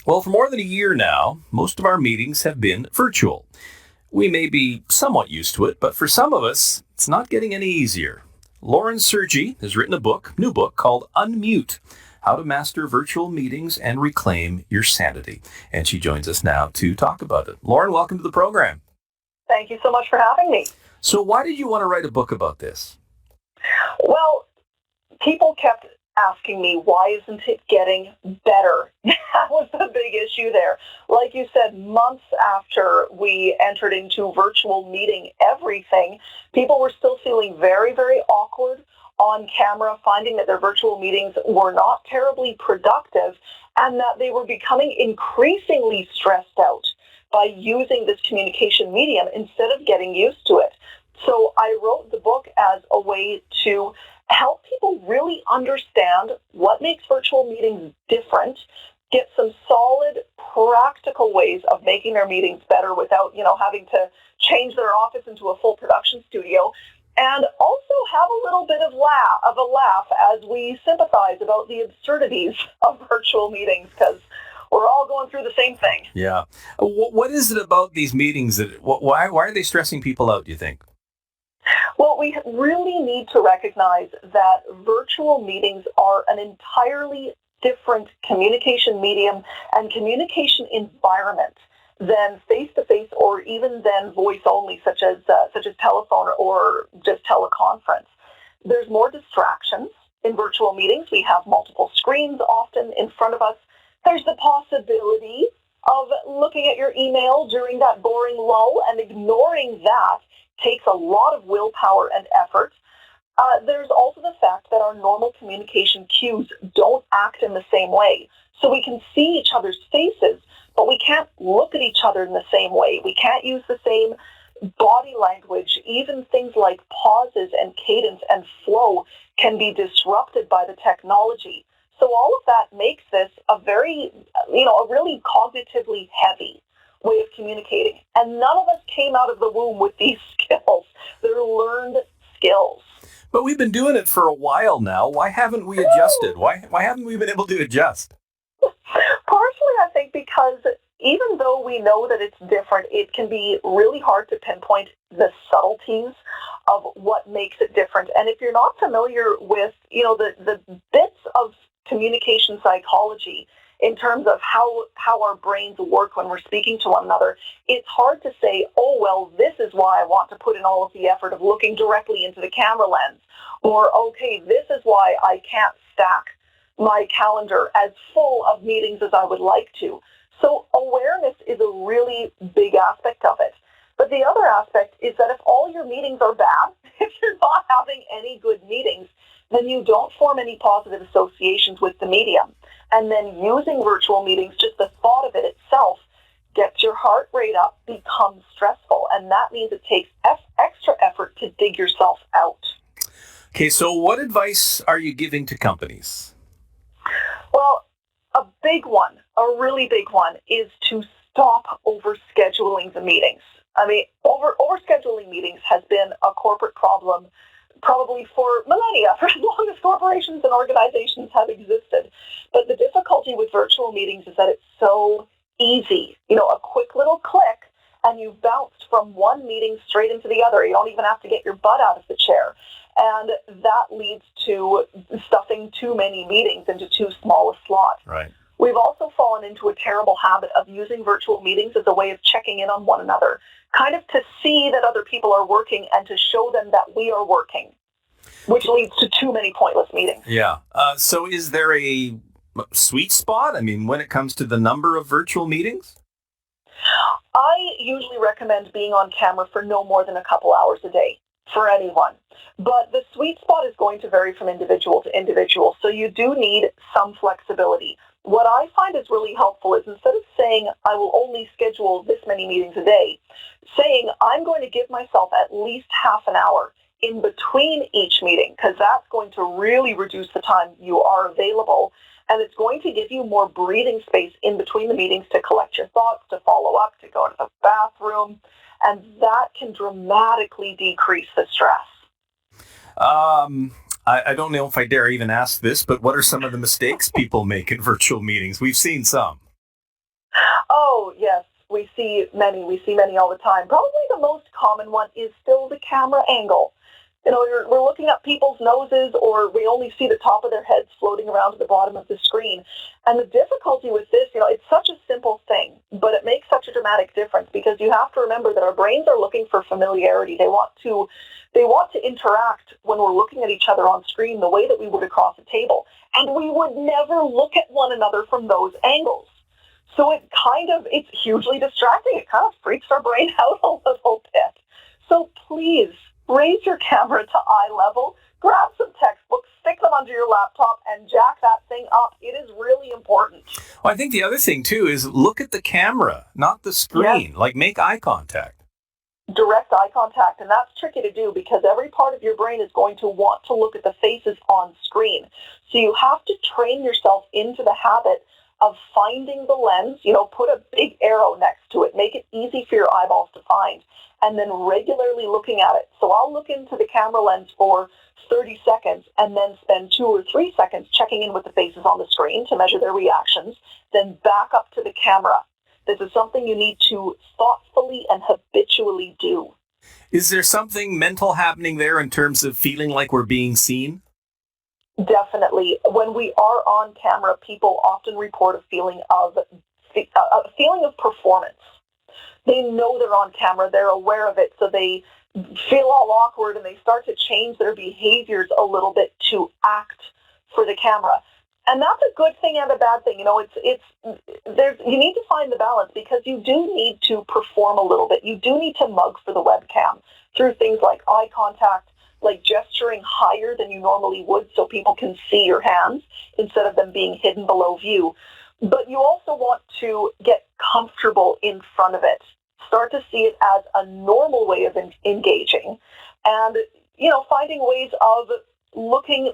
Well, for more than a year now, most of our meetings have been virtual. We may be somewhat used to it, but for some of us, it's not getting any easier. Lauren Sergi has written a new book called Unmute, How to Master Virtual Meetings and Reclaim Your Sanity. And she joins us now to talk about it. Lauren, welcome to the program. Thank you so much for having me. So why did you want to write a book about this? Well, people kept asking me, why isn't it getting better? That was the big issue there. Like you said, months after we entered into virtual meeting everything, people were still feeling very, very awkward on camera, finding that their virtual meetings were not terribly productive and that they were becoming increasingly stressed out by using this communication medium instead of getting used to it. So I wrote the book as a way to help people really understand what makes virtual meetings different, get some solid, practical ways of making their meetings better without, having to change their office into a full production studio, and also have a little bit of a laugh as we sympathize about the absurdities of virtual meetings, because we're all going through the same thing. Yeah. What is it about these meetings why are they stressing people out, do you think? Well, we really need to recognize that virtual meetings are an entirely different communication medium and communication environment than face-to-face or even than voice-only, such as telephone or just teleconference. There's more distractions in virtual meetings. We have multiple screens often in front of us. There's the possibility of looking at your email during that boring lull, and ignoring that takes a lot of willpower and effort. There's also the fact that our normal communication cues don't act in the same way. So we can see each other's faces, but we can't look at each other in the same way. We can't use the same body language. Even things like pauses and cadence and flow can be disrupted by the technology. So all of that makes this a really cognitively heavy way of communicating. And none of us came out of the womb with these skills. They're learned skills. But we've been doing it for a while now. Why haven't we adjusted? Why haven't we been able to adjust? Partially, I think, because even though we know that it's different, it can be really hard to pinpoint the subtleties of what makes it different. And if you're not familiar with, the bits of communication psychology in terms of how our brains work when we're speaking to one another, it's hard to say, oh, well, this is why I want to put in all of the effort of looking directly into the camera lens. Or, okay, this is why I can't stack my calendar as full of meetings as I would like to. So awareness is a really big aspect of it. But the other aspect is that if all your meetings are bad, if you're not having any good meetings, then you don't form any positive associations with the medium. And then using virtual meetings, just the thought of it itself gets your heart rate up, becomes stressful. And that means it takes extra effort to dig yourself out. Okay, so what advice are you giving to companies? Well, a really big one, is to stop overscheduling the meetings. I mean, overscheduling meetings has been a corporate problem probably for millennia, for as long as corporations and organizations have existed. But the difficulty with virtual meetings is that it's so easy. A quick little click, and you've bounced from one meeting straight into the other. You don't even have to get your butt out of the chair. And that leads to stuffing too many meetings into too small a slot. Right. We've also fallen into a terrible habit of using virtual meetings as a way of checking in on one another, kind of to see that other people are working and to show them that we are working, which leads to too many pointless meetings. Yeah. So is there a sweet spot? I mean, when it comes to the number of virtual meetings? I usually recommend being on camera for no more than a couple hours a day for anyone. But the sweet spot is going to vary from individual to individual, so you do need some flexibility. What I find is really helpful is, instead of saying I will only schedule this many meetings a day, saying I'm going to give myself at least half an hour in between each meeting, because that's going to really reduce the time you are available, and it's going to give you more breathing space in between the meetings to collect your thoughts, to follow up, to go to the bathroom, and that can dramatically decrease the stress. I don't know if I dare even ask this, but what are some of the mistakes people make in virtual meetings? We've seen some. Oh, yes. We see many all the time. Probably the most common one is still the camera angle. We're looking at people's noses, or we only see the top of their heads floating around to the bottom of the screen. And the difficulty with this, it's such a simple thing, but it makes such a dramatic difference, because you have to remember that our brains are looking for familiarity. They want to interact when we're looking at each other on screen the way that we would across a table. And we would never look at one another from those angles. So it's hugely distracting. It kind of freaks our brain out a little bit. So please, raise your camera to eye level, grab some textbooks, stick them under your laptop, and jack that thing up. It is really important. Well, I think the other thing, too, is look at the camera, not the screen. Yes. Make eye contact. Direct eye contact, and that's tricky to do because every part of your brain is going to want to look at the faces on screen. So you have to train yourself into the habit of finding the lens, put a big arrow next to it, make it easy for your eyeballs to find, and then regularly looking at it. So I'll look into the camera lens for 30 seconds and then spend 2 or 3 seconds checking in with the faces on the screen to measure their reactions, then back up to the camera. This is something you need to thoughtfully and habitually do. Is there something mental happening there in terms of feeling like we're being seen? Definitely. When we are on camera, people often report a feeling of performance. They know they're on camera, they're aware of it, so they feel all awkward and they start to change their behaviors a little bit to act for the camera. And that's a good thing and a bad thing. You need to find the balance, because you do need to perform a little bit. You do need to mug for the webcam through things like eye contact, like gesturing higher than you normally would so people can see your hands instead of them being hidden below view. But you also want to get comfortable in front of it. Start to see it as a normal way of engaging, and finding ways of looking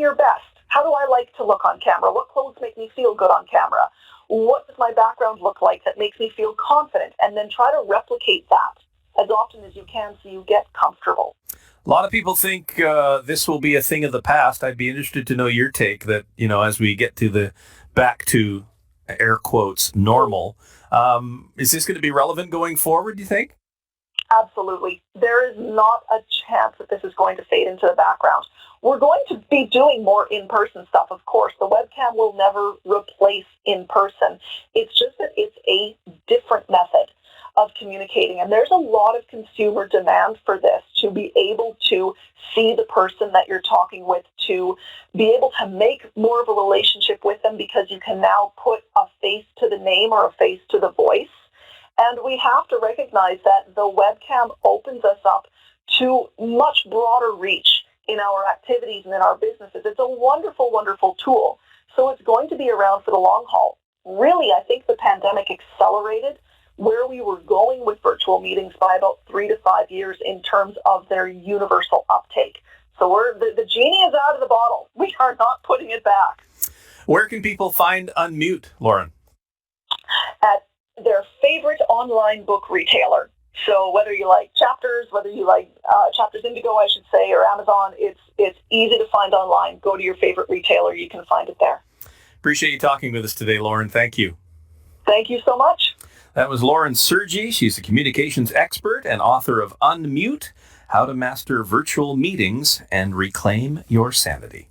your best. How do I like to look on camera? What clothes make me feel good on camera? What does my background look like that makes me feel confident? And then try to replicate that as often as you can so you get comfortable. A lot of people think this will be a thing of the past. I'd be interested to know your take that, as we get to the back to air quotes normal, is this going to be relevant going forward, do you think? Absolutely. There is not a chance that this is going to fade into the background. We're going to be doing more in-person stuff, of course. The webcam will never replace in-person. It's just that it's a different method of communicating. And there's a lot of consumer demand for this, to be able to see the person that you're talking with, to be able to make more of a relationship with them, because you can now put a face to the name or a face to the voice. And we have to recognize that the webcam opens us up to much broader reach in our activities and in our businesses. It's a wonderful, wonderful tool. So it's going to be around for the long haul. Really, I think the pandemic accelerated where we were going with virtual meetings by about 3 to 5 years in terms of their universal uptake. So the genie is out of the bottle. We are not putting it back. Where can people find Unmute, Lauren? At their favorite online book retailer. So whether you like Chapters, whether you like Chapters Indigo, I should say, or Amazon, it's easy to find online. Go to your favorite retailer. You can find it there. Appreciate you talking with us today, Lauren. Thank you. Thank you so much. That was Lauren Sergi. She's a communications expert and author of Unmute, How to Master Virtual Meetings and Reclaim Your Sanity.